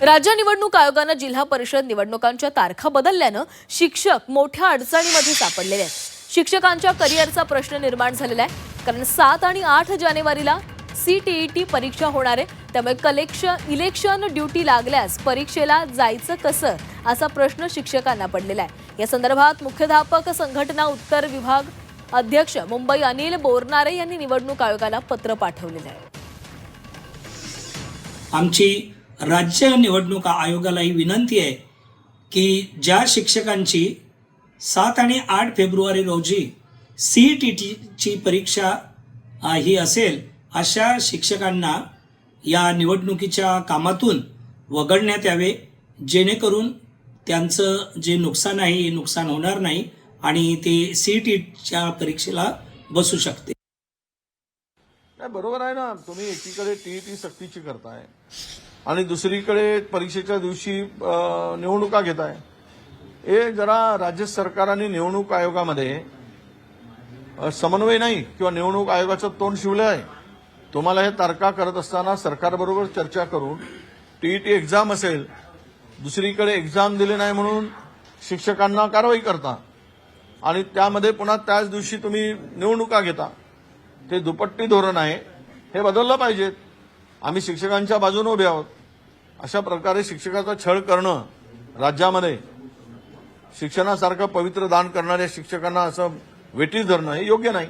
राज्य निवडणूक आयोगानं जिल्हा परिषद निवडणुकांच्या तारखा बदलल्यानं शिक्षक मोठ्या अडचणीमध्ये सापडलेले आहेत। शिक्षकांच्या करिअरचा प्रश्न निर्माण झालेला आहे, कारण 7 आणि 8 जानेवारीला CTET परीक्षा होणार आहे। त्यामुळे इलेक्शन ड्यूटी लागल्यास परीक्षेला जायचं कसं असा प्रश्न शिक्षकांना पडलेला आहे। या संदर्भात मुख्याध्यापक संघटना उत्तर विभाग अध्यक्ष मुंबई अनिल बोरनारे यांनी निवडणूक आयोगाला पत्र पाठवलेलं आहे। आमची राज्य निवडणूक आयोगाला ही विनंती आहे की ज्या शिक्षकांची 7 आणि 8 फेब्रुवारी रोजी CTETची परीक्षा ही असेल, अशा शिक्षकांना या निवडणुकीच्या कामातून वगळण्यात यावे, जेणेकरून त्यांचं जे नुकसान आहे हे नुकसान होणार नाही आणि ते CTETच्या परीक्षेला बसू शकते। नाही, बरोबर आहे ना। तुम्ही एकीकडे TET सक्तीची करताय आणि दुसरीकडे परीक्षेच्या दिवशी निवडणुका घेताय। हे जरा राज्य सरकार आणि निवडणूक आयोगामध्ये समन्वय नाही किंवा निवडणूक आयोगाचं तोंड शिवलं आहे। तुम्हाला हे तारखा करत असताना सरकारबरोबर चर्चा करून TET एक्झाम असेल, दुसरीकडे एक्झाम दिले नाही म्हणून शिक्षकांना कारवाई करता आणि त्यामध्ये पुन्हा त्याच दिवशी तुम्ही निवडणुका घेता। ते दुपट्टी धोरण आहे, हे बदललं पाहिजे। आम्ही शिक्षकांच्या बाजूने उभे आहोत। अशा प्रकारे शिक्षकाचा छळ करणं राज्यामध्ये, शिक्षणासारखं पवित्र दान करणाऱ्या शिक्षकांना असं वेठीस धरणं हे योग्य नाही।